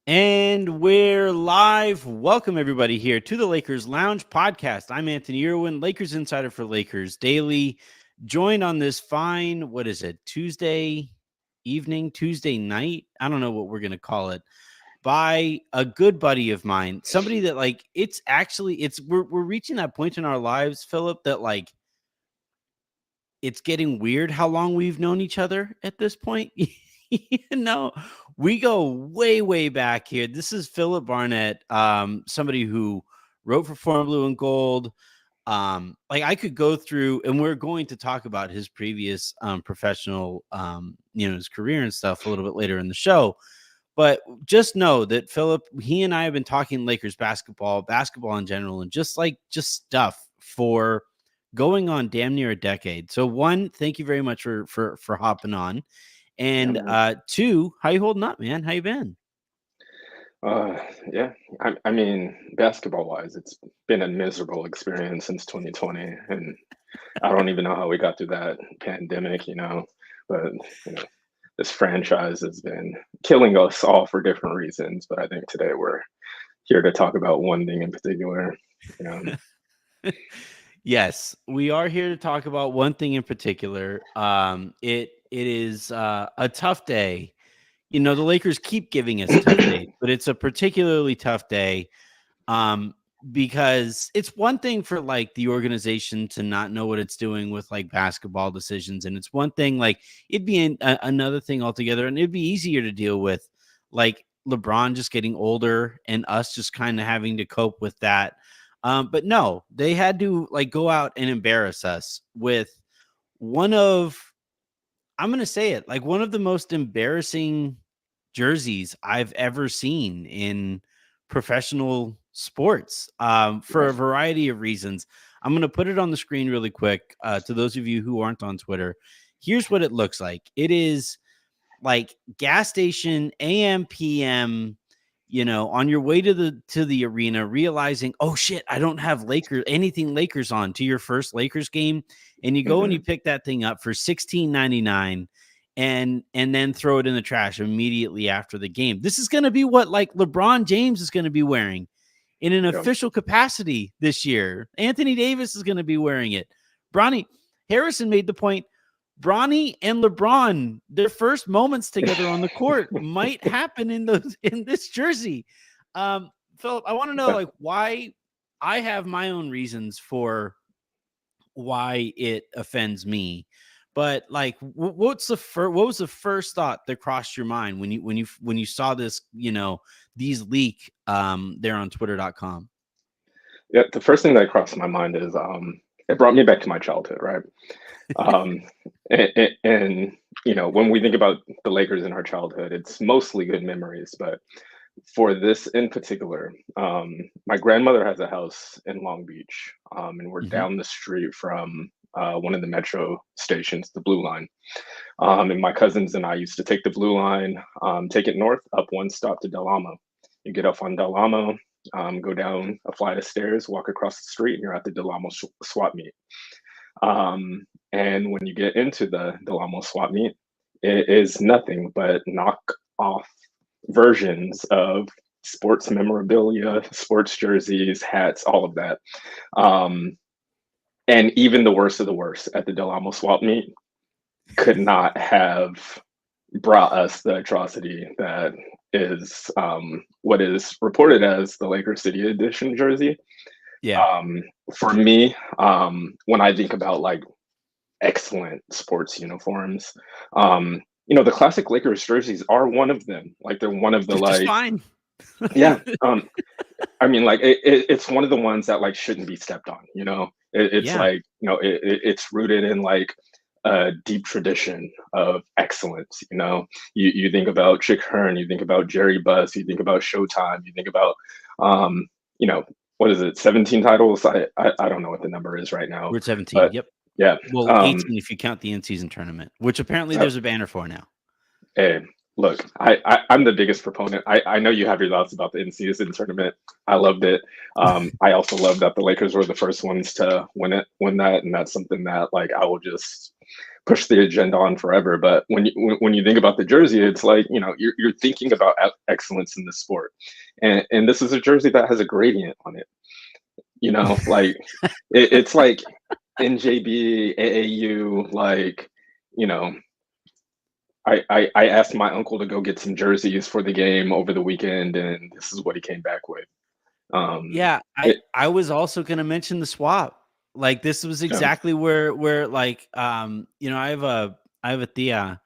And we're live. Welcome, everybody, here to the Lakers Lounge podcast. I'm Anthony Irwin, Lakers insider for Lakers Daily. Joined on this fine, what is it, Tuesday evening, Tuesday night? I don't know what we're going to call it. By a good buddy of mine, somebody that we're reaching that point in our lives, Phillip, that it's getting weird how long we've known each other at this point. We go way back here. This is Phillip Barnett, somebody who wrote for Forum Blue and Gold. I could go through, and we're going to talk about his previous professional, his career and stuff a little bit later in the show. But just know that Phillip, he and I have been talking Lakers basketball in general, and just stuff for going on damn near a decade. So one, thank you very much for hopping on. And two, how you holding up, man? How you been? Yeah. I mean, basketball-wise, it's been a miserable experience since 2020, and I don't even know how we got through that pandemic, but this franchise has been killing us all for different reasons. But I think today we're here to talk about one thing in particular. Yes, we are here to talk about one thing in particular. It is a tough day. The Lakers keep giving us tough days, but it's a particularly tough day because it's one thing for the organization to not know what it's doing with basketball decisions, and it's one thing it'd be another thing altogether, and it'd be easier to deal with LeBron just getting older and us just kind of having to cope with that. But no, they had to go out and embarrass us with one of, I'm going to say it, one of the most embarrassing jerseys I've ever seen in professional sports for a variety of reasons. I'm going to put it on the screen really quick to those of you who aren't on Twitter. Here's what it looks like. It is gas station AM PM, on your way to the arena, realizing, oh shit, I don't have anything Lakers on to your first Lakers game. And you go and you pick that thing up for $16.99 and then throw it in the trash immediately after the game. This is going to be what LeBron James is going to be wearing in an official capacity this year. Anthony Davis is going to be wearing it. Bronny Harrison made the point, Bronny and LeBron, their first moments together on the court might happen in this jersey. Phillip, I want to know why. I have my own reasons for why it offends me, but what was the first thought that crossed your mind when you saw this, these leak there on twitter.com? Yeah, the first thing that crossed my mind is it brought me back to my childhood, right? And when we think about the Lakers in our childhood, it's mostly good memories. But for this in particular, my grandmother has a house in Long Beach, and we're down the street from one of the metro stations, the Blue Line. And my cousins and I used to take the Blue Line, take it north, up one stop to Del Amo. You get off on Del Amo, go down a flight of stairs, walk across the street, and you're at the Del Amo swap meet. And when you get into the Del Amo swap meet, it is nothing but knock-off versions of sports memorabilia, sports jerseys, hats, all of that. And even the worst of the worst at the Del Amo swap meet could not have brought us the atrocity that is what is reported as the Lakers City Edition jersey. Yeah. For me, when I think about excellent sports uniforms, the classic Lakers jerseys are one of them. They're one of the fine. Yeah. I mean, it's one of the ones that shouldn't be stepped on. It's rooted in a deep tradition of excellence. You think about Chick Hearn, you think about Jerry Buss, you think about Showtime, you think about what is it, 17 titles? I don't know what the number is right now. We're at 17. Yep. Yeah. Well, 18 if you count the in-season tournament, which apparently there's a banner for now. Hey, look, I'm the biggest proponent. I know you have your thoughts about the in-season tournament. I loved it. I also love that the Lakers were the first ones to win that, and that's something that I will just push the agenda on forever. But when you think about the jersey, it's like, you're thinking about excellence in the sport, and this is a jersey that has a gradient on it. Like it's like NJB, AAU, like, you know. I asked my uncle to go get some jerseys for the game over the weekend, and this is what he came back with. Yeah, It, I was also gonna mention the swap. Like, this was yeah. exactly where like, I have a tia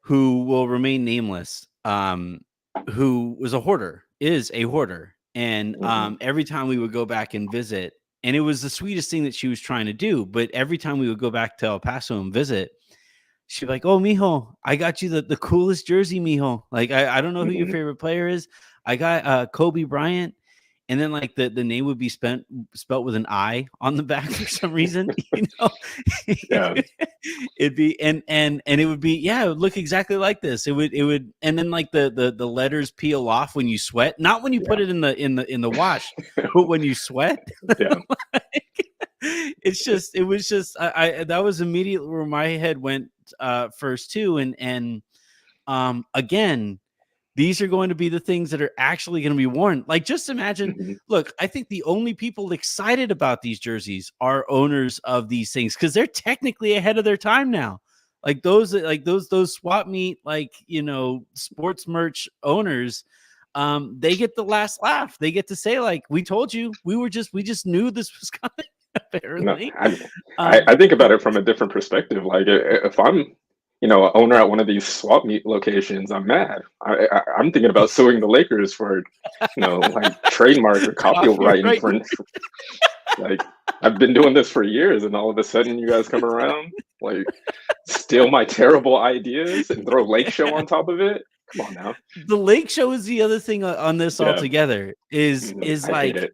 who will remain nameless, who was a hoarder, is a hoarder, and, Mhm. every time we would go back and visit, and it was the sweetest thing that she was trying to do, but every time we would go back to El Paso and visit, she'd be like, "Oh, mijo, I got you the coolest jersey, mijo. Like, I don't know who your Mhm. favorite player is. I got Kobe Bryant." And then like the name would be spelt with an I on the back for some reason, you know. Yeah. It'd be and it would be, yeah, it would look exactly like this. It would and then like the letters peel off when you sweat, not when you put Yeah. it in the wash, but when you sweat. Yeah. Like, it was just I that was immediately where my head went first too. And again, these are going to be the things that are actually going to be worn. Like, just imagine, Mhm. look, I think the only people excited about these jerseys are owners of these things, because they're technically ahead of their time now. Like those swap meet, like, sports merch owners, they get the last laugh. They get to say, like, we told you, we just knew this was coming, No, apparently. I think about it from a different perspective. Like, if I'm, an owner at one of these swap meet locations, I'm mad. I'm thinking about suing the Lakers for, like trademark or copyright Copyright. infringement. Like, I've been doing this for years, and all of a sudden, you guys come around, like, steal my terrible ideas and throw Lake Show on top of it. Come on now. The lake show is the other thing on this Yeah, altogether, is I hate like, it.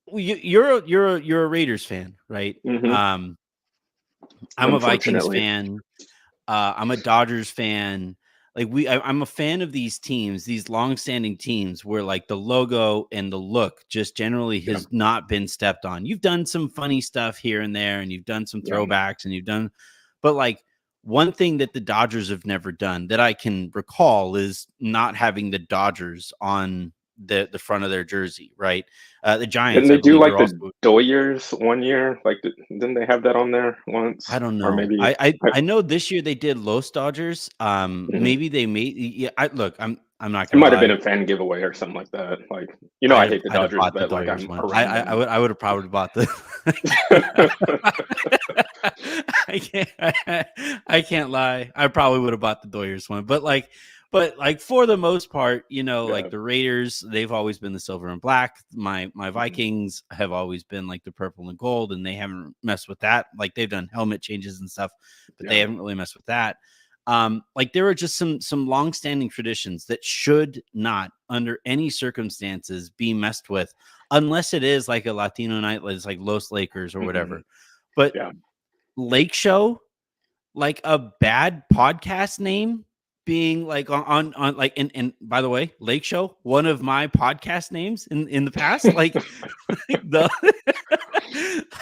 well, you're a Raiders fan, right? Hmm. I'm a Vikings Unfortunately, fan. I'm a Dodgers fan. Like, I'm a fan of these teams, these long-standing teams, where like the logo and the look just generally yeah, has not been stepped on. You've done some funny stuff here and there, and you've done some yeah. throwbacks, and but like, one thing that the Dodgers have never done that I can recall is not having the Dodgers on the front of their jersey, right? The Didn't Giants, I they do believe, like are the also. Doyers one year? Like, didn't they have that on there I once? don't Or know. maybe I know this year they did Los Dodgers. mhm. Maybe they made. Yeah. I'm not It gonna might have been lie. a fan giveaway or something like that. Like, I hate the I'd have Dodgers, bought the but like Doyers I'm one. around them. I would have probably bought the. I can't. I can't lie. I probably would have bought the Doyers one, but for the most part, like Yeah. the Raiders, they've always been the silver and black. My Mhm. Vikings have always been like the purple and gold, and they haven't messed with that. Like, they've done helmet changes and stuff, but they Yeah. haven't really messed with that. Like, there are just some long-standing traditions that should not, under any circumstances, be messed with, unless it is like a Latino night, like it's like Los Lakers or Mhm. whatever. But Yeah. Lake Show, like a bad podcast name, being like on like, and by the way, Lake Show, one of my podcast names in the past, like the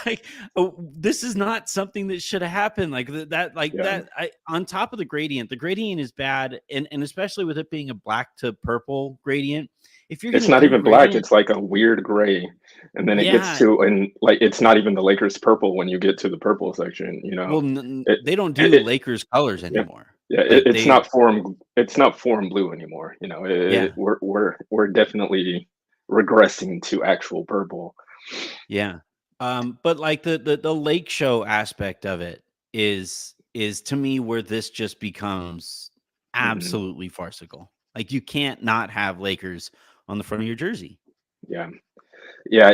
like, oh, this is not something that should have happened, like that, like Yeah. that. I On top of the gradient is bad, and especially with it being a black to purple gradient, if you're It's gonna not do even black, gradient. it's like a weird gray. And then it gets Yeah. to, and like it's not even the Lakers purple when you get to the purple section. Well, It they don't it, do it Lakers colors yeah. anymore. Yeah, Like, they. it's not forum blue anymore. Yeah. We're definitely regressing to actual purple. Yeah. But like the lake show aspect of it is to me where this just becomes Mhm. absolutely farcical. Like, you can't not have Lakers on the front of your jersey. Yeah. Yeah,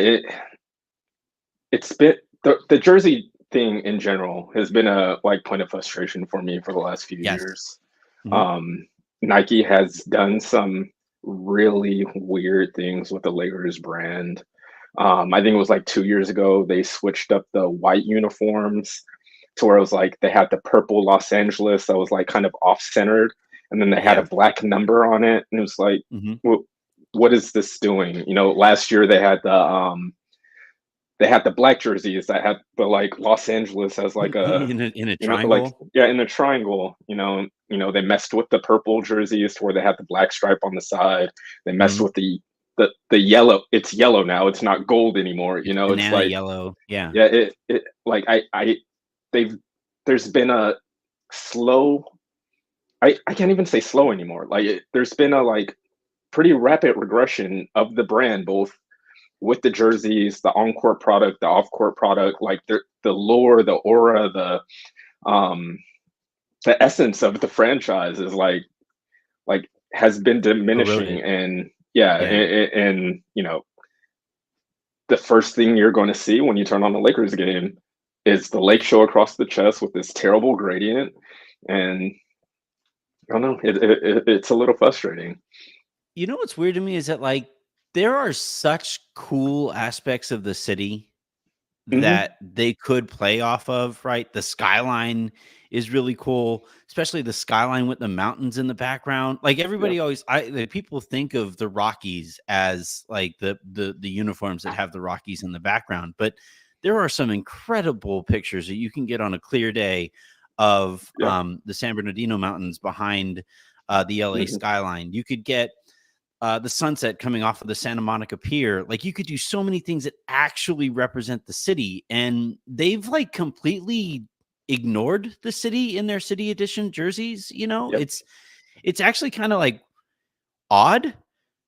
it's been the jersey thing in general has been a like point of frustration for me for the last few Yes. years. Mhm. Um, Nike has done some really weird things with the Lakers brand. I think it was like 2 years ago they switched up the white uniforms to where it was like they had the purple Los Angeles that was like kind of off centered, and then they had a Yeah. black number on it, and it was like, Mhm. what is this doing? Last year they had they had the black jerseys that had the like Los Angeles as like a, in a like, triangle. yeah, in a triangle, they messed with the purple jerseys to where they had the black stripe on the side. They messed Mhm. with the yellow. It's yellow now. It's not gold anymore. It's It's banana like, yellow. Yeah. yeah, it like they've there's been a slow, I can't even say slow anymore. Like there's been a like pretty rapid regression of the brand, both with the jerseys, the on-court product, the off-court product, like the lure, the aura, um the essence of the franchise is like has been diminishing. Eroded. And yeah, Yeah. and the first thing you're going to see when you turn on the Lakers game is the lake show across the chest with this terrible gradient. And I don't know, it's a little frustrating. You know what's weird to me is that, like, there are such cool aspects of the city Hmm. that they could play off of, right? The skyline is really cool, especially the skyline with the mountains in the background. Like, Yeah. everybody always like, people think of the Rockies as, like, the uniforms that have the Rockies in the background, but there are some incredible pictures that you can get on a clear day of, Yeah. the San Bernardino Mountains behind, the LA Hmm. skyline. You could get the sunset coming off of the Santa Monica Pier. Like, you could do so many things that actually represent the city, and they've like completely ignored the city in their city edition jerseys. Yep. It's actually kind of like odd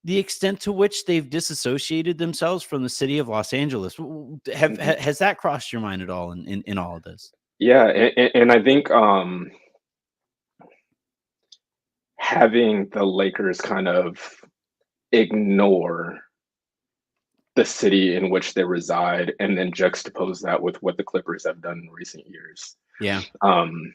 the extent to which they've disassociated themselves from the city of Los Angeles. Hmm. Has that crossed your mind at all in all of this? Yeah, and I think having the Lakers kind of ignore the city in which they reside and then juxtapose that with what the Clippers have done in recent years. Yeah, Um,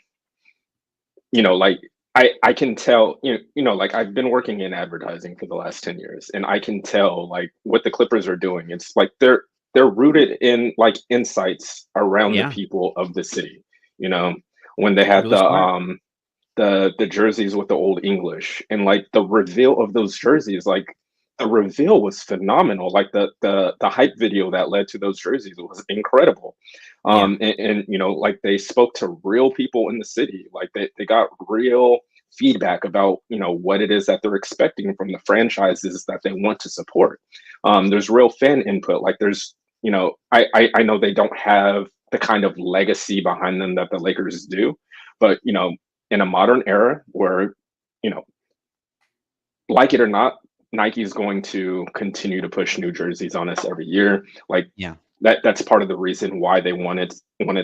like I can tell, like I've been working in advertising for the last 10 years, and I can tell like what the Clippers are doing. It's like they're rooted in like insights around the yeah, people of the city, you know, when they had really smart. the jerseys with the old English, and like the reveal of those jerseys, like the reveal was phenomenal. Like the hype video that led to those jerseys was incredible. Yeah, And like they spoke to real people in the city. Like they got real feedback about what it is that they're expecting from the franchises that they want to support. There's real fan input. Like there's I know they don't have the kind of legacy behind them that the Lakers do, but in a modern era where, you know, like it or not, Nike is going to continue to push new jerseys on us every year. Like yeah, that's part of the reason why they wanted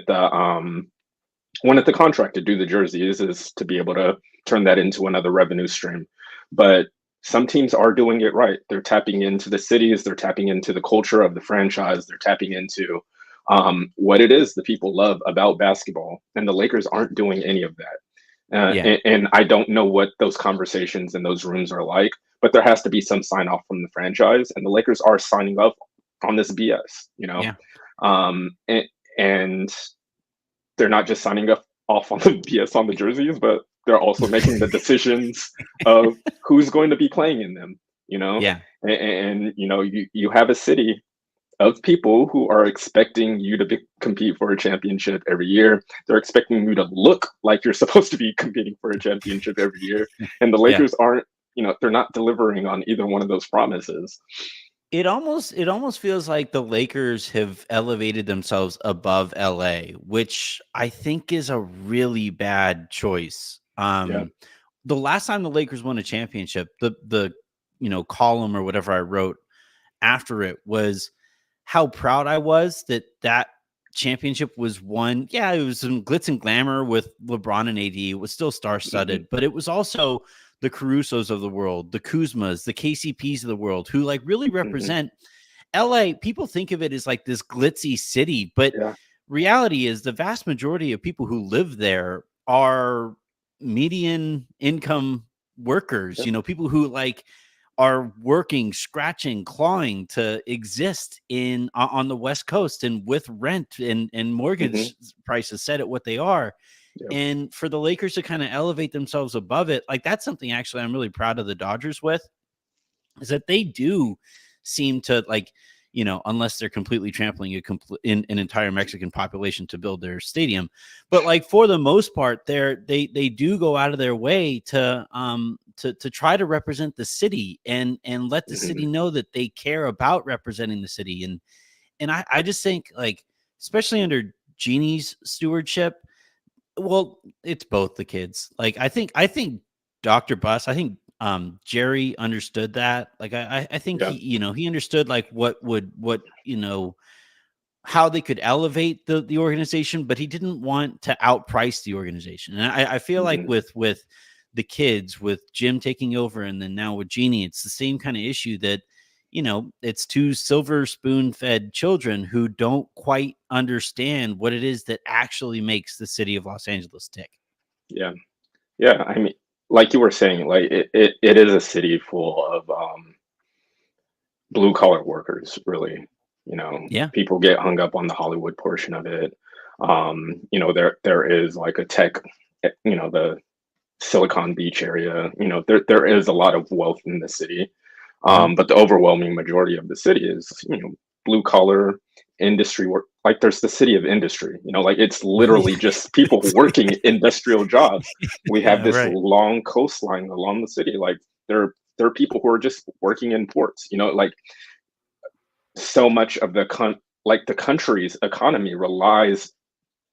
the contract to do the jerseys, is to be able to turn that into another revenue stream. But some teams are doing it right. They're tapping into the cities, they're tapping into the culture of the franchise, they're tapping into what it is the people love about basketball. And the Lakers aren't doing any of that. yeah, And I don't know what those conversations in those rooms are like, but there has to be some sign off from the franchise, and the Lakers are signing up on this BS, yeah. and they're not just signing up off on the BS on the jerseys, but they're also making the decisions of who's going to be playing in them, you know, Yeah. and you have a city of people who are expecting you to compete for a championship every year. They're expecting you to look like you're supposed to be competing for a championship every year. And the Yeah. Lakers aren't, they're not delivering on either one of those promises. It almost feels like the Lakers have elevated themselves above LA, which I think is a really bad choice. Yeah. The last time the Lakers won a championship, the column or whatever I wrote after it was how proud I was that that championship was won. Yeah, it was some glitz and glamour with LeBron and AD. It was still Hmm. star-studded, but it was also the Carusos of the world, the Kuzmas, the KCPs of the world, who like really Hmm. represent LA. People think of it as like this glitzy city, but Yeah. reality is the vast majority of people who live there are median income workers, Yep. people who like are working, scratching, clawing to exist on the West Coast, and with rent and Hmm. mortgage prices set at what they are. Yep. And for the Lakers to kind of elevate themselves above it, like that's something actually I'm really proud of the Dodgers with, is that they do seem to like unless they're completely trampling an entire Mexican population to build their stadium. But like for the most part, they do go out of their way to try to represent the city and let the city Mhm. know that they care about representing the city. And I just think, like, especially under Jeannie's stewardship, well, it's both the kids. Like I think Dr. Bus, I think Jerry understood that. Like I think Yeah. he understood like what how they could elevate the organization, but he didn't want to outprice the organization. And I feel like Mhm. with the kids, with Jim taking over, and then now with Jeannie, it's the same kind of issue that it's two silver spoon fed children who don't quite understand what it is that actually makes the city of Los Angeles tick. Yeah. Yeah. I mean, like you were saying, like it is a city full of blue collar workers, really. Yeah. People get hung up on the Hollywood portion of it. There is like a tech, the Silicon Beach area. There is a lot of wealth in the city. Mhm. But the overwhelming majority of the city is, blue collar industry work. Like there's the city of industry, like it's literally Yeah. just people working industrial jobs. We have Yeah, this right. long coastline along the city. Like there are people who are just working in ports, like so much of like the country's economy relies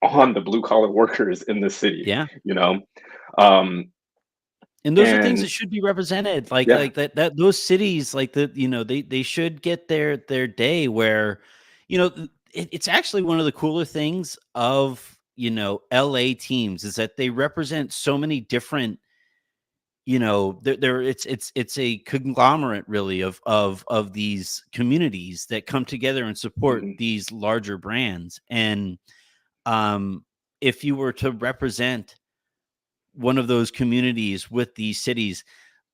on the blue collar workers in the city, Yeah. you know? Um, And those are things and that should be represented. Like yeah. like that those cities, like they should get their day where, it's actually one of the cooler things of, LA teams is that they represent so many different, it's a conglomerate really of these communities that come together and support Mhm, these larger brands. And um if you were to represent one of those communities with these cities,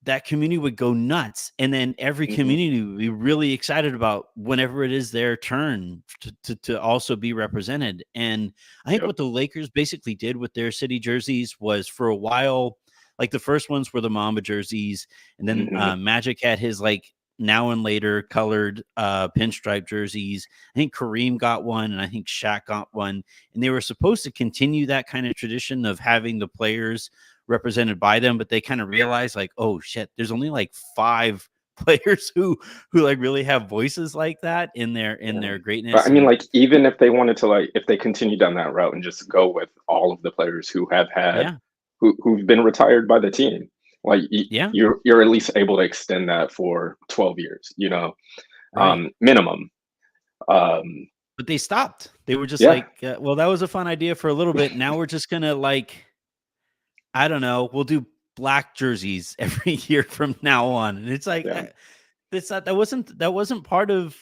that community would go nuts. And then every mhm, community would be really excited about whenever it is their turn to also be represented. And I think yep, what the Lakers basically did with their city jerseys was, for a while, like the first ones were the Mamba jerseys. And then mhm, Magic had his like now and later colored pinstripe jerseys. I think Kareem got one, and I think Shaq got one. And they were supposed to continue that kind of tradition of having the players represented by them, but they kind of realized like, oh shit, there's only like five players who like really have voices like that in yeah. their But I greatness. mean, And like, even if they wanted to, like, if they continue down that route and just go with all of the players who have had yeah, who've been retired by the team, like yeah, you're at least able to extend that for 12 years, right. minimum. Um, But they stopped. They were just yeah, like, well, that was a fun idea for a little bit. Now we're just gonna like, I don't know, we'll do black jerseys every year from now on. And it's like, yeah, that's not that wasn't part of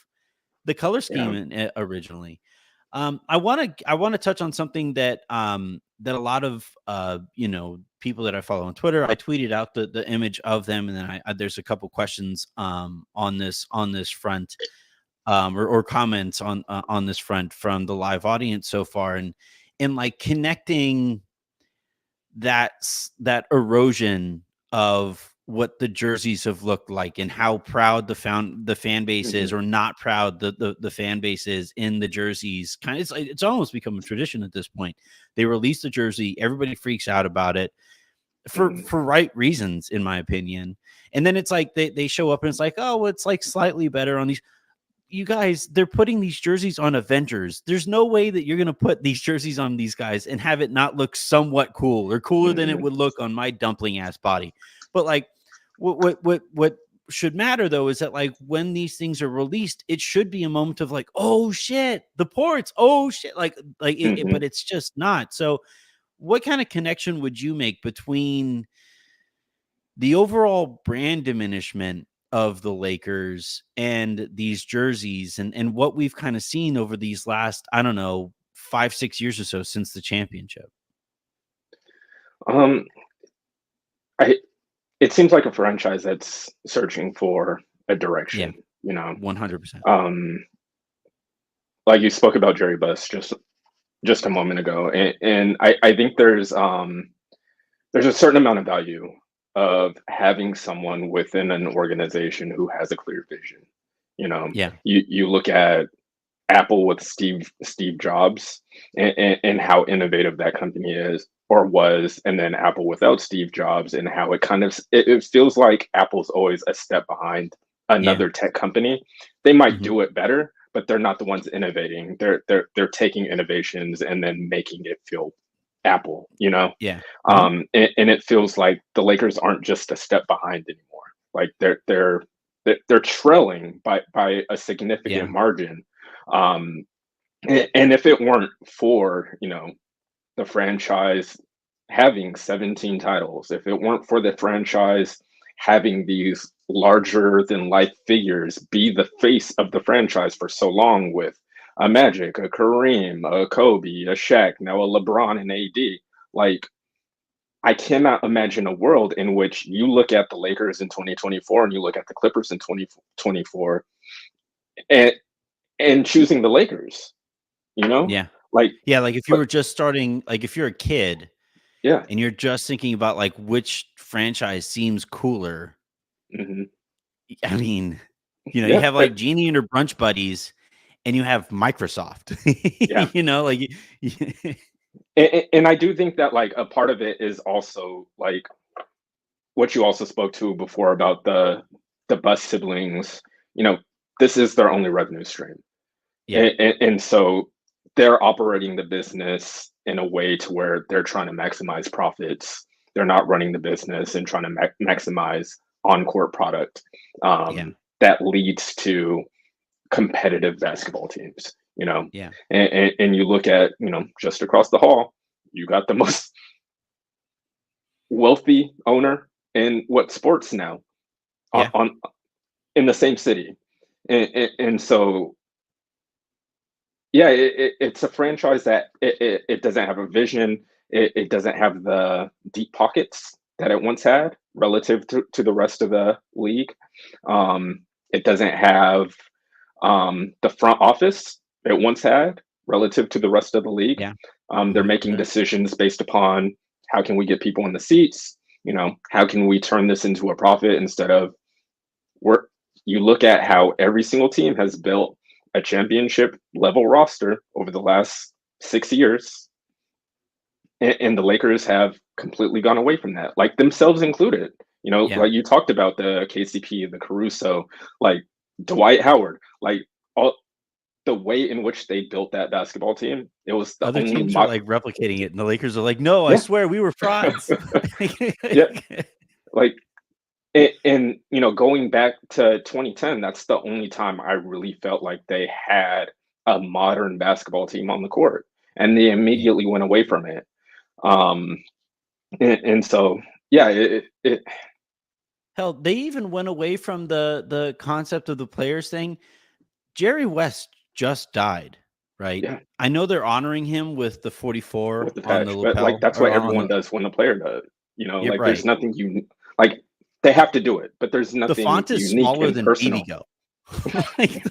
the color yeah. scheme originally. I want to touch on something that a lot of people that I follow on Twitter. I tweeted out the image of them, and then there's a couple questions on this front, or comments on this front from the live audience so far, and like connecting that erosion of what the jerseys have looked like and how proud the fan base is, Mhm, or not proud the fan base is in the jerseys. Kind of, it's almost become a tradition at this point. They release the jersey, everybody freaks out about it mhm, for right reasons, in my opinion. And then it's like they show up and it's like, oh, well, it's like slightly better on these. You guys, they're putting these jerseys on Avengers. There's no way that you're going to put these jerseys on these guys and have it not look somewhat cool, or cooler than it mhm, would look on my dumpling ass body. But like, what should matter though is that, like, when these things are released, it should be a moment of like, oh shit, the ports, oh shit, like mhm. but it's just not. So, what kind of connection would you make between the overall brand diminishment of the Lakers and these jerseys, and what we've kind of seen over these last, I don't know, 5, 6 years or so since the championship? Um, I It seems like a franchise that's searching for a Yeah, direction, you know. 100%. Um, like you spoke about Jerry Buss just a moment ago, and I think there's a certain amount of value of having someone within an organization who has a clear vision. Yeah. You look at Apple with Steve Jobs, and how innovative that company is or was, and then Apple without Steve Jobs, and how it feels like Apple's always a step behind Yeah. another tech company. They might Hmm. do it better, but they're not the ones innovating. They're taking innovations and then making it feel Apple, Yeah. Hmm. and it feels like the Lakers aren't just a step behind anymore. Like they're trailing by a significant Yeah. margin. um, and if it weren't for, the franchise having 17 titles, if it weren't for the franchise having these larger than life figures be the face of the franchise for so long, with a Magic, a Kareem, a Kobe, a Shaq, now a LeBron and AD, like, I cannot imagine a world in which you look at the Lakers in 2024 and you look at the Clippers in 2024, and choosing the Lakers, you know? Yeah. Like, Yeah. Like if you but were just starting, like if you're a kid yeah. and you're just thinking about like which franchise seems cooler, Mhm. I mean, you Yeah, have like Jeannie and her brunch buddies, and you have Microsoft. yeah. Like And I do think that, like, a part of it is also, like, what you also spoke to before about the Bus siblings, you know, this is their only revenue stream. yeah, And so they're operating the business in a way to where they're trying to maximize profits. They're not running the business and trying to maximize on-court product, yeah, that leads to competitive basketball teams, yeah, and you look at, just across the hall, you got the most wealthy owner in what sports now, yeah, on in the same city, and so, yeah, it's a franchise that it doesn't have a vision. It doesn't have the deep pockets that it once had relative to the rest of the league. It doesn't have, the front office it once had relative to the rest of the league. yeah, They're making 100%. decisions based upon how can we get people in the seats. How can we turn this into a profit instead of work. You look at how every single team has built a championship level roster over the last 6 years, and the Lakers have completely gone away from that, like themselves included. Yeah. Like you talked about the KCP, the Caruso, like Dwight Howard, like all the way in which they built that basketball team. It was the Other only teams are like replicating it, and the Lakers are like, "No, I yeah, swear we were frauds." yeah, like. And going back to 2010, that's the only time I really felt like they had a modern basketball team on the court, and they Yeah. immediately went away from it. Um, and so, yeah, Hell, they even went away from the concept of the players thing. Jerry West just died, right? yeah, I know they're honoring him with the with 44 the on the patch, but like lapel that's or what on everyone the does when a player does. yeah, Like there's right. nothing like they have to do it, but there's The nothing font is unique smaller and than personal. BBGO. Like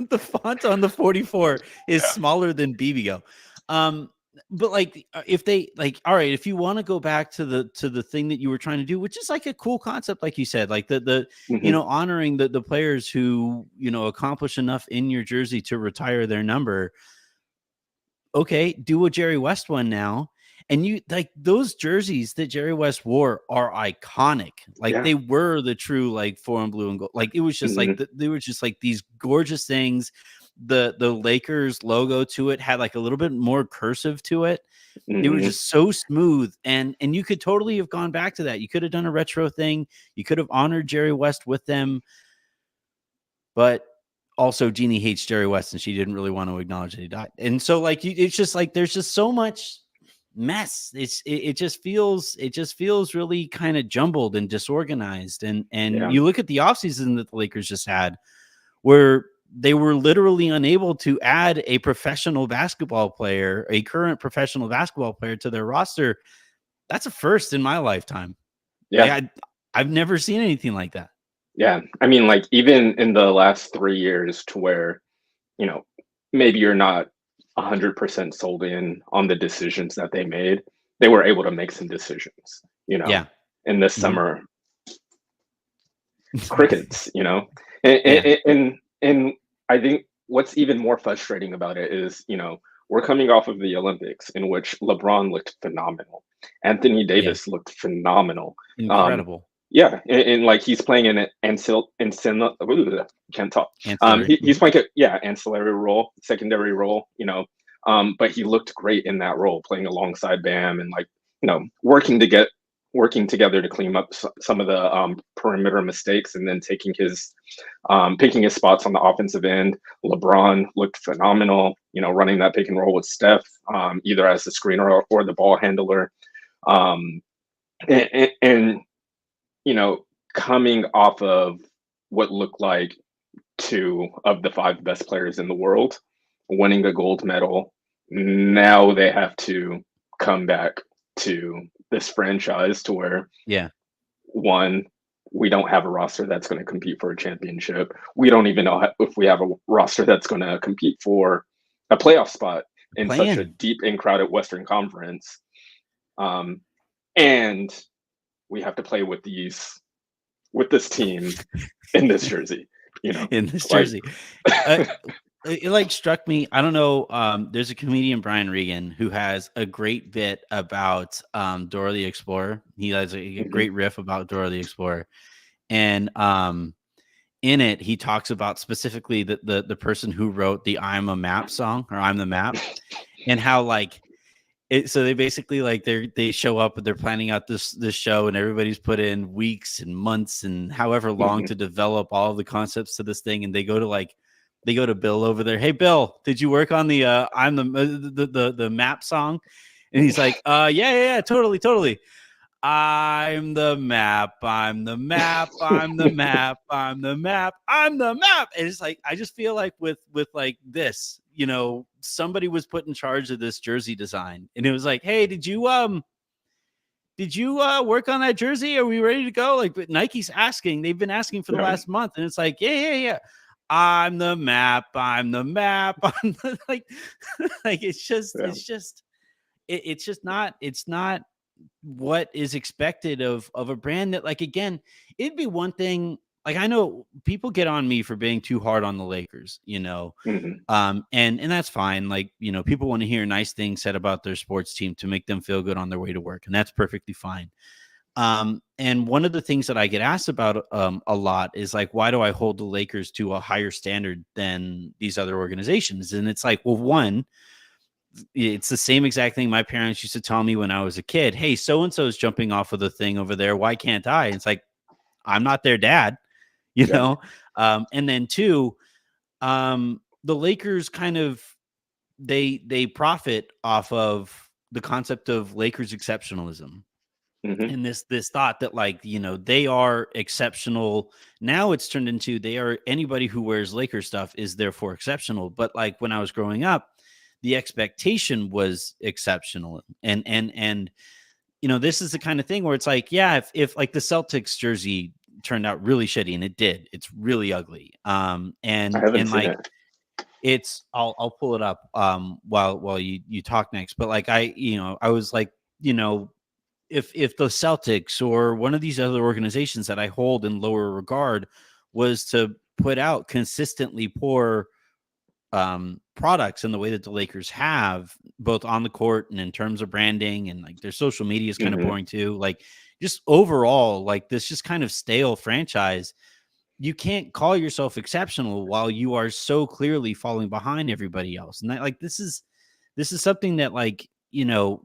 the font on the 44 is Yeah. smaller than BBGO. Um, but like if they like, all right, if you want to go back to the thing that you were trying to do, which is like a cool concept, like you said, like the Hmm. honoring the players who accomplish enough in your jersey to retire their number. Okay, do a Jerry West one now. And you like those jerseys that Jerry West wore are iconic. Like Yeah. they were the true like foreign blue and gold. Like it was just like Hmm. they were just like these gorgeous things. The Lakers logo to it had like a little bit more cursive to it. It was Hmm. just so smooth, and you could totally have gone back to that. You could have done a retro thing. You could have honored Jerry West with them, but also Jeannie hates Jerry West and she didn't really want to acknowledge that he died. And so like it's just like there's just so much mess. It just feels really kind of jumbled and disorganized. And Yeah. you look at the offseason that the Lakers just had where they were literally unable to add a professional basketball player, a current professional basketball player to their roster. That's a first in my lifetime. Like Yeah. I've never seen anything like that. Yeah. I mean, like, even in the last 3 years, to where, you know, maybe you're not 100% sold in on the decisions that they made, they were able to make some decisions, Yeah. in this Mhm. summer, crickets, and, Yeah. and, and and I think what's even more frustrating about it is, we're coming off of the Olympics in which LeBron looked phenomenal. Anthony Yeah, Davis looked phenomenal. Um, incredible. yeah, and like he's playing in an can't talk. Ancillary. He's playing ancillary role, secondary role, but he looked great in that role, playing alongside Bam and like working together to clean up some of the perimeter mistakes, and then picking his spots on the offensive end. LeBron looked phenomenal, running that pick and roll with Steph, either as the screener or the ball handler. Um, and coming off of what looked like two of the five best players in the world, winning a gold medal, now they have to come back to this franchise to where, Yeah, one, we don't have a roster that's going to compete for a championship. We don't even know if we have a roster that's going to compete for a playoff spot in such a playing. deep and crowded Western Conference. Um, and we have to play with this team in this jersey. In this Like, jersey. Uh, it like struck me. I don't know. There's a comedian, Brian Regan, who has a great bit about Dora the Explorer. He has a mhm, great riff about Dora the Explorer, and in it he talks about specifically the person who wrote the "I'm a Map" song, or "I'm the Map," and how like so they basically like they show up and they're planning out this show, and everybody's put in weeks and months and however long mhm, to develop all of the concepts to this thing, and they go to Bill over there. Hey Bill, did you work on the I'm the map song? And he's like, yeah, totally. I'm the map. I'm the map. I'm the map. I'm the map. I'm the map. And it's like I just feel like with like this, somebody was put in charge of this jersey design, and it was like, hey, did you work on that jersey? Are we ready to go? Like, but Nike's asking. They've been asking for the yeah, last month, and it's like, yeah. I'm the map. I'm the map. Like, like yeah, it's just not. It's not what is expected of a brand that, like, again, it'd be one thing, like, I know people get on me for being too hard on the Lakers, mhm, and that's fine. Like, people want to hear nice things said about their sports team to make them feel good on their way to work, and that's perfectly fine. And one of the things that I get asked about a lot is like, why do I hold the Lakers to a higher standard than these other organizations? And it's like, well, one, it's the same exact thing my parents used to tell me when I was a kid. Hey, so and so is jumping off of the thing over there. Why can't I? And it's like, I'm not their dad, you yeah, know. And then two, the Lakers kind of they profit off of the concept of Lakers exceptionalism, mhm, and this thought that, like, they are exceptional. Now it's turned into they are, anybody who wears Laker stuff is therefore exceptional. But like when I was growing up, the expectation was exceptional, and this is the kind of thing where it's like, yeah, if like the Celtics jersey turned out really shitty, and it did, it's really ugly, I and haven't seen like, it. it's, I'll pull it up while you talk next. But like, I was like, you know if the Celtics or one of these other organizations that I hold in lower regard was to put out consistently poor products in the way that the Lakers have, both on the court and in terms of branding, and like their social media is kind of Mhm, boring too, like just overall, like this just kind of stale franchise. You can't call yourself exceptional while you are so clearly falling behind everybody else. And that, like, this is something that, like,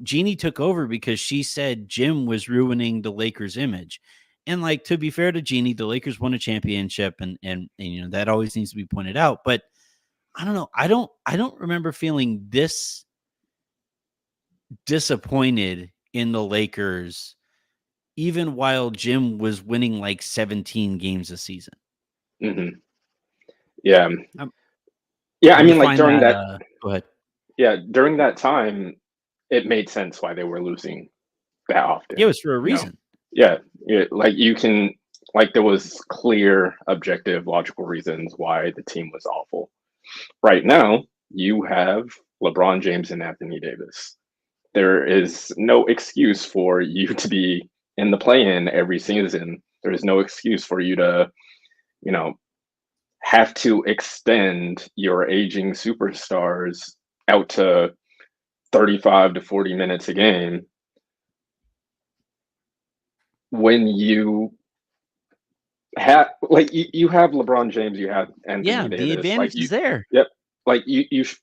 Jeannie took over because she said Jim was ruining the Lakers image. And like, to be fair to Jeannie, the Lakers won a championship, and that always needs to be pointed out. But I don't know. I don't remember feeling this disappointed in the Lakers even while Jim was winning like 17 games a season. mhm, yeah, Um, yeah. I do you mean, like find that go ahead. during that time, it made sense why they were losing that Yeah, it often. was for a You know, reason. yeah, yeah. Like you can, like there was clear, objective, logical reasons why the team was awful. Right now, you have LeBron James and Anthony Davis. There is no excuse for you to be in the play-in every season. There is no excuse for you to, you know, have to extend your aging superstars out to 35 to 40 minutes a game when you have you have LeBron James, you have Yeah, Anthony the Davis, like advantage is there. yep, like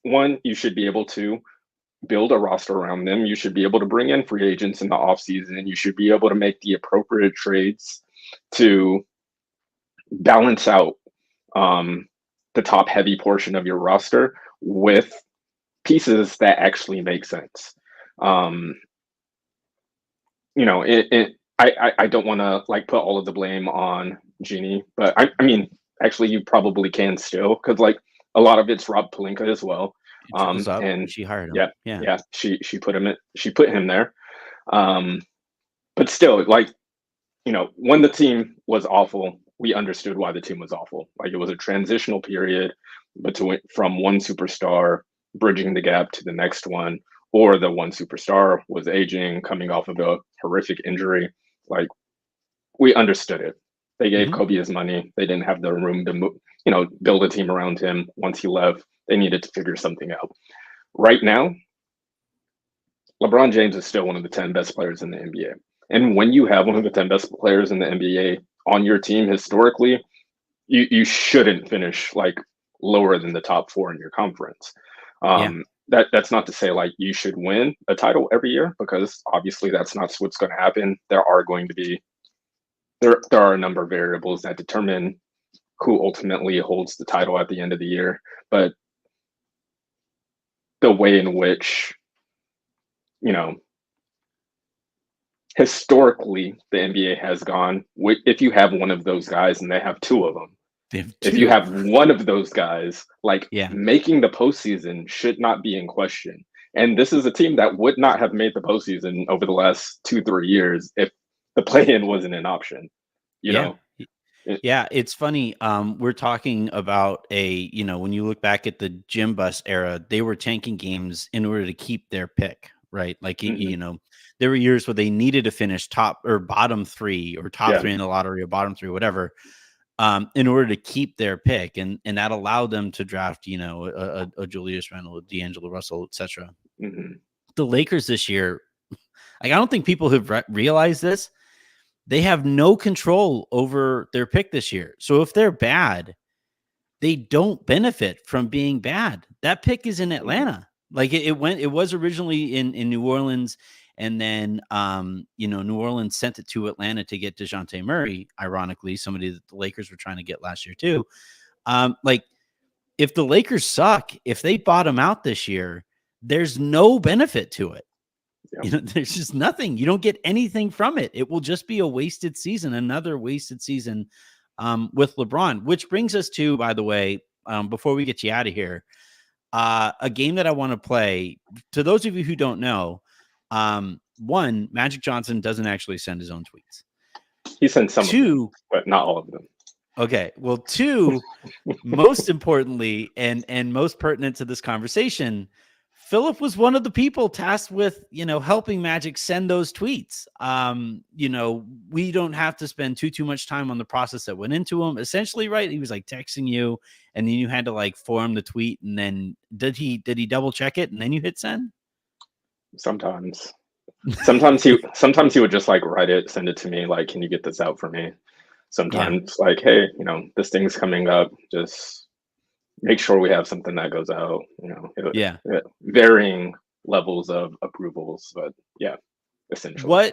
one, you should be able to build a roster around them. You should be able to bring in free agents in the offseason. You should be able to make the appropriate trades to balance out um, the top heavy portion of your roster with pieces that actually make sense. Um, I don't want to like put all of the blame on Genie, but I mean, actually, you probably can still because like a lot of it's Rob Pelinka as well. It trickles up. And She hired him. yeah, Yeah. yeah, she put him there. Um, but still, like when the team was awful, we understood why the team was awful. Like it was a transitional period between from one superstar bridging the gap to the next one, or the one superstar was aging, coming off of a horrific injury. Like we understood it. They gave Hmm. Kobe his money. They didn't have the room to build a team around him. Once he left, they needed to figure something out. Right now, LeBron James is still one of the 10 best players in the NBA. And when you have one of the 10 best players in the NBA on your team historically, you shouldn't finish like lower than the top four in your conference. Yeah. That's not to say like you should win a title every year, because obviously that's not what's going to happen. There are a number of variables that determine who ultimately holds the title at the end of the year. But the way in which, you know, historically the NBA has gone, if you have one of those guys, and they have two of them, They have if you two. have one of those guys, like Yeah. making the postseason should not be in question. And this is a team that would not have made the postseason over the last 2-3 years if the play-in wasn't an option. You Yeah. know, it, Yeah, it's funny. We're talking about when you look back at the Jim Bus era, they were tanking games in order to keep their pick, right? Like, mhm, there were years where they needed to finish top or bottom three or top yeah, three in the lottery or bottom three, whatever, in order to keep their pick. And that allowed them to draft, a Julius Randle, a D'Angelo Russell, etc. mhm, The Lakers this year, like, I don't think people have realized this. They have no control over their pick this year. So if they're bad, they don't benefit from being bad. That pick is in mhm, Atlanta. Like it was originally in New Orleans. And then, New Orleans sent it to Atlanta to get DeJounte Murray, ironically, somebody that the Lakers were trying to get last year too. Like, if the Lakers suck, if they bottom out this year, there's no benefit to it. yeah, There's just nothing. You don't get anything from it. It will just be a wasted season, another wasted season with LeBron, which brings us to, by the way, before we get you out of here, a game that I want to play. To those of you who don't know, one, Magic Johnson doesn't actually send his own tweets. he sent some of them, Two, but not all of them. okay, well, two, most importantly, and most pertinent to this conversation, Phillip was one of the people tasked with, helping Magic send those tweets. We don't have to spend too much time on the process that went into them. Essentially, right? He was like texting you, and then you had to like form the tweet, and then did he double check it, and then you hit send? Sometimes, sometimes he would just like write it, send it to me, like, can you get this out for me? Yeah, Sometimes like, hey, this thing's coming up, just make sure we have something that goes out. yeah. Varying levels of approvals, but yeah, essentially.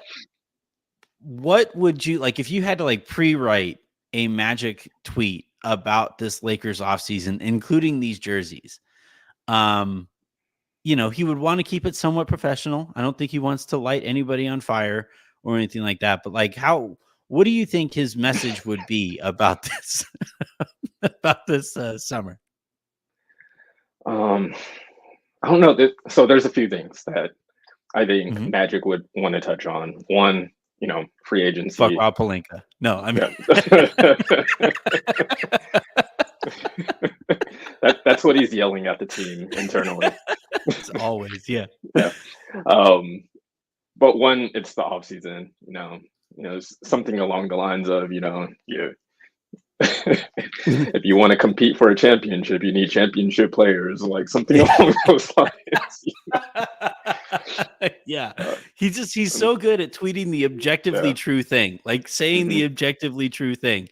What would you like if you had to like pre-write a Magic tweet about this Lakers offseason, including these jerseys? Um, he would want to keep it somewhat professional. I don't think he wants to light anybody on fire or anything like that. But like, what do you think his message would be about this, about this summer? Um, I don't know. So there's a few things that I think Mhm. Magic would want to touch on. One, free Fuck agency. Rob Pelinka. No, I mean, Yeah. That's what he's yelling at the team internally. it's always, yeah. Yeah. Um, but one, it's the off season. Something along the lines of, If you want to compete for a championship, you need championship players, like something along those lines. Yeah. Uh, He's um, so good at tweeting the objectively yeah, true thing, like saying hmm the objectively true thing.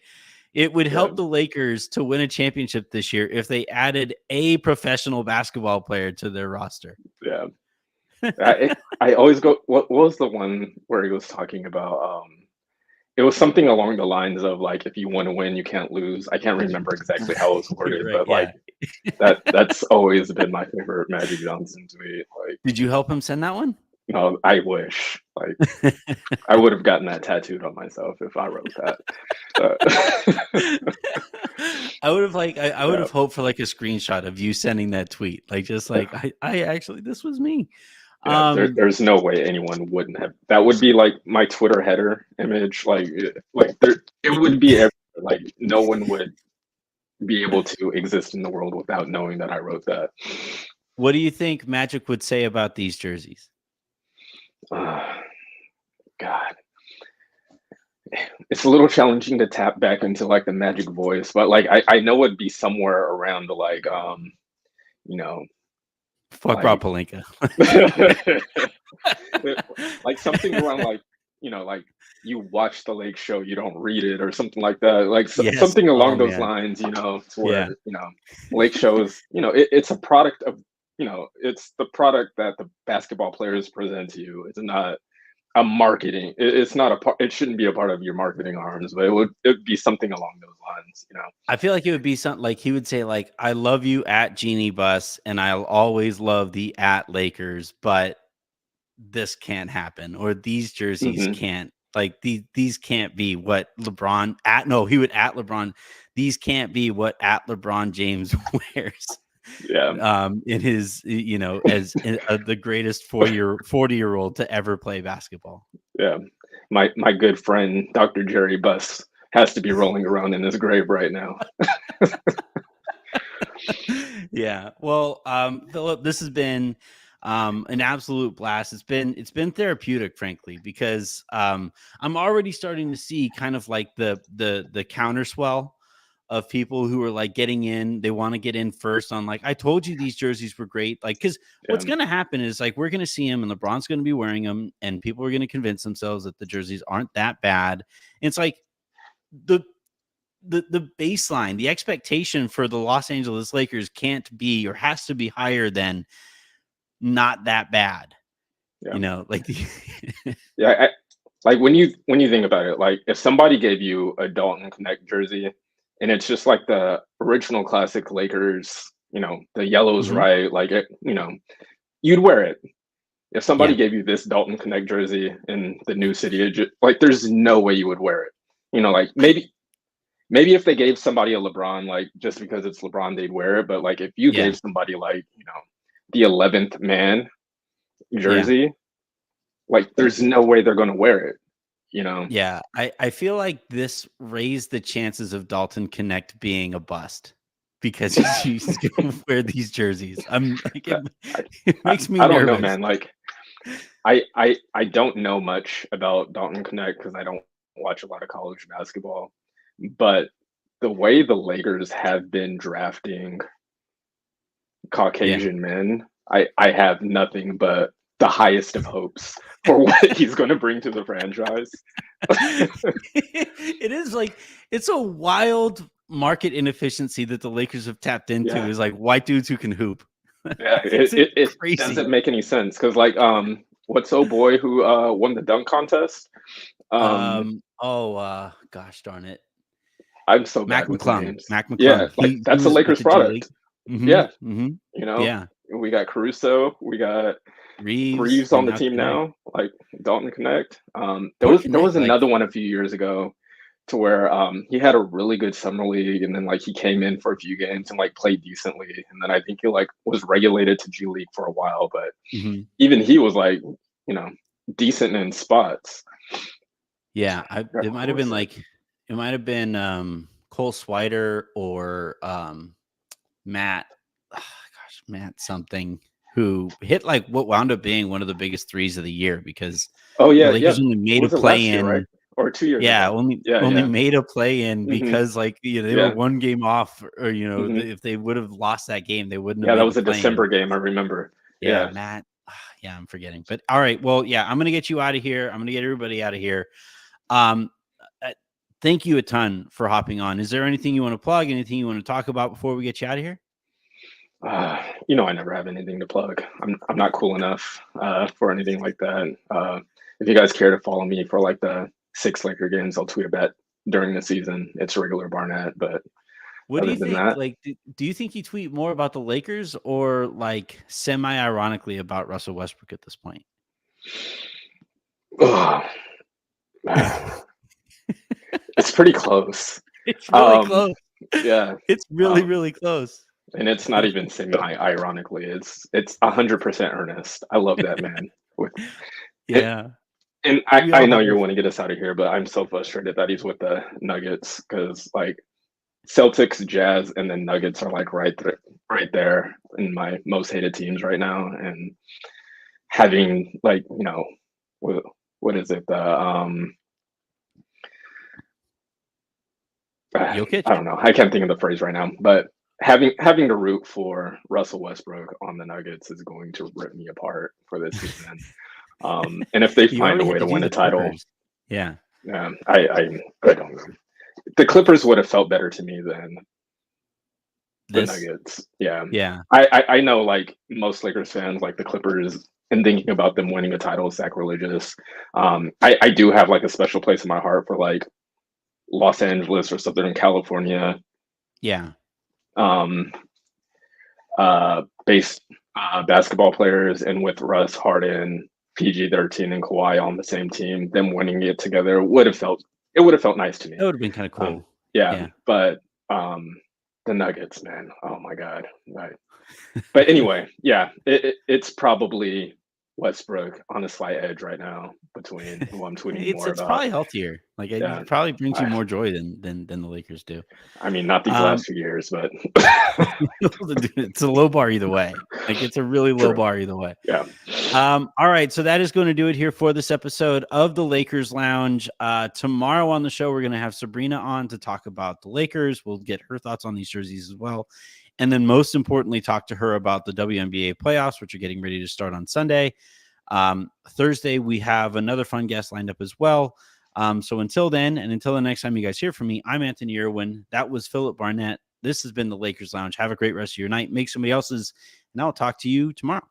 It would yeah, help the Lakers to win a championship this year if they added a professional basketball player to their roster. yeah. I always go. What was the one where he was talking about? It was something along the lines of like, if you want to win, you can't lose. I can't remember exactly how it was You're worded, right. but like Yeah. that's always been my favorite Magic Johnson tweet. Like, Did you help him send that one? no, I wish. Like, I would have gotten that tattooed on myself if I wrote that. I would Yeah, have hoped for like a screenshot of you sending that tweet. Like just like I actually this was me. yeah. Um There's no way anyone wouldn't have. That would be like my Twitter header image. Like there, it would be everywhere. Like no one would be able to exist in the world without knowing that I wrote that. what do you think Magic would say about these jerseys? Uh, God, it's a little challenging to tap back into like the Magic voice, but like I know it'd be somewhere around the like you know Fuck Rob like Pelinka. like something around like like you watch the Lake Show, you don't read it or something like that. Like Yes. something Oh along those man. lines, to Yeah. where Lake Show is it's a product of it's the product that the basketball players present to you. It's not a marketing. It's not a part. It shouldn't be a part of your marketing arms, but it'd be something along those lines. I feel like it would be something like he would say, like, I love you at Genie Bus, and I'll always love the at Lakers, but this can't happen, or these jerseys Hmm. can't like these can't be what LeBron at no, he would at LeBron. These can't be what at LeBron James wears. Yeah, In his, as the greatest 40-year-old to ever play basketball. yeah. My good friend Dr. Jerry Buss has to be rolling around in his grave right now. Yeah. Well, Philip, this has been an absolute blast. It's been therapeutic, frankly, because I'm already starting to see kind of like the counterswell of people who are like getting in. They want to get in first on like, I told you these jerseys were great. Like, because Yeah. what's going to happen is like we're going to see him and LeBron's going to be wearing them, and people are going to convince themselves that the jerseys aren't that bad. And it's like the baseline, the expectation for the Los Angeles Lakers can't be or has to be higher than not that bad. Yeah. Like Yeah. Like when you think about it, like if somebody gave you a Dalton Connect jersey and it's just like the original classic Lakers, the yellow's Mhm. right, like you'd wear it. If somebody Yeah. gave you this Dalton Connect jersey in the new city, like there's no way you would wear it. Like maybe if they gave somebody a LeBron, like just because it's LeBron, they'd wear it. But like if you Yeah. gave somebody like, the 11th man Yeah. jersey, like there's no way they're going to wear it. Yeah. I feel like this raised the chances of Dalton Connect being a bust because he's going to wear these jerseys. I'm like, I, it I, makes me I don't know, nervous. man. Like I don't know much about Dalton Connect because I don't watch a lot of college basketball. But the way the Lakers have been drafting Yeah. Caucasian men, I have nothing but the highest of hopes for what he's going to bring to the franchise. It is like it's a wild market inefficiency that the Lakers have tapped into Yeah, is like white dudes who can hoop. yeah, It's it crazy. doesn't make any sense because like what's old boy who won the dunk contest? Gosh darn it. I'm so Mac bad with McClung. names. Mac Yeah, McClung. like He that's a was with Lakers the G League. product. Mm-hmm. Yeah, Mm-hmm. you know, Yeah. we got Caruso, we got Reeves Reeves on and the now team Connect. now, like Dalton Connect. There Poor was Connect, like another one a few years ago to where he had a really good summer league, and then like he came in for a few games and like played decently, and then I think he like was regulated to G League for a while, but mhm. even he was like you know decent in spots. Yeah, God, who was it? it might have been Cole Swider or Matt, Matt something, who hit like what wound up being one of the biggest threes of the year because Oh the yeah, yeah. Lakers only made a Was it play last year, right? in. or 2 years Yeah, ago. Yeah, only yeah. made a play in Hmm. because like they were Yeah. one game off, or Hmm. if they would have lost that game, they wouldn't have Yeah, that made the was a play in. December game, I remember. Yeah, Yeah. Matt. Yeah, I'm forgetting. But all right, well, yeah, I'm gonna get you out of here. I'm gonna get everybody out of here. Um, uh, thank you a ton for hopping on. Is there anything you want to plug? Anything you want to talk about before we get you out of here? I never have anything to plug. I'm not cool enough for anything like that. If you guys care to follow me for like the 6 Laker games, I'll tweet a bet during the season. It's regular Barnett, but What do other you than think? that, Like, do you think you tweet more about the Lakers or like semi-ironically about Russell Westbrook at this point? ugh, it's pretty close. It's really Um, close. yeah, It's really, um, really close. and it's not even semi-ironically. It's 100% earnest. I love that man. With it, Yeah, and we I all know have you our want to get us out of here, but I'm so frustrated that he's with the Nuggets because like Celtics, Jazz, and then Nuggets are like right there in my most hated teams right now. And having like what, what is it? I Jokic. don't know. I can't think of the phrase right now, but having to root for Russell Westbrook on the Nuggets is going to rip me apart for this season. And if they You find a already way had to to do win a the title, Clippers. Yeah. I don't know. The Clippers would have felt better to me than the This. Nuggets. Yeah. Yeah. I know like most Lakers fans like the Clippers and thinking about them winning a title is sacrilegious. I do have like a special place in my heart for like Los Angeles or Southern California Yeah. um base basketball players, and with Russ, Harden, PG-13 and Kawhi on the same team, them winning it together would have felt nice to me. That would have been kind of Um, cool. yeah, Yeah. but the Nuggets, man, oh my God. Right. But anyway, yeah, it's probably Westbrook on a slight edge right now between who I'm tweeting more It's about. probably healthier. Like Yeah, it probably brings you I, more joy than the Lakers do. I mean, not these Um, last few years, but it's a low bar either way. Like it's a really low true. bar either way. Yeah. All right, so that is going to do it here for this episode of the Lakers Lounge. Tomorrow on the show, we're going to have Sabrina on to talk about the Lakers. We'll get her thoughts on these jerseys as well. And then most importantly, talk to her about the WNBA playoffs, which are getting ready to start on Sunday. Thursday, we have another fun guest lined up as well. So until then, and until the next time you guys hear from me, I'm Anthony Irwin. That was Phillip Barnett. This has been the Lakers Lounge. Have a great rest of your night. Make somebody else's, and I'll talk to you tomorrow.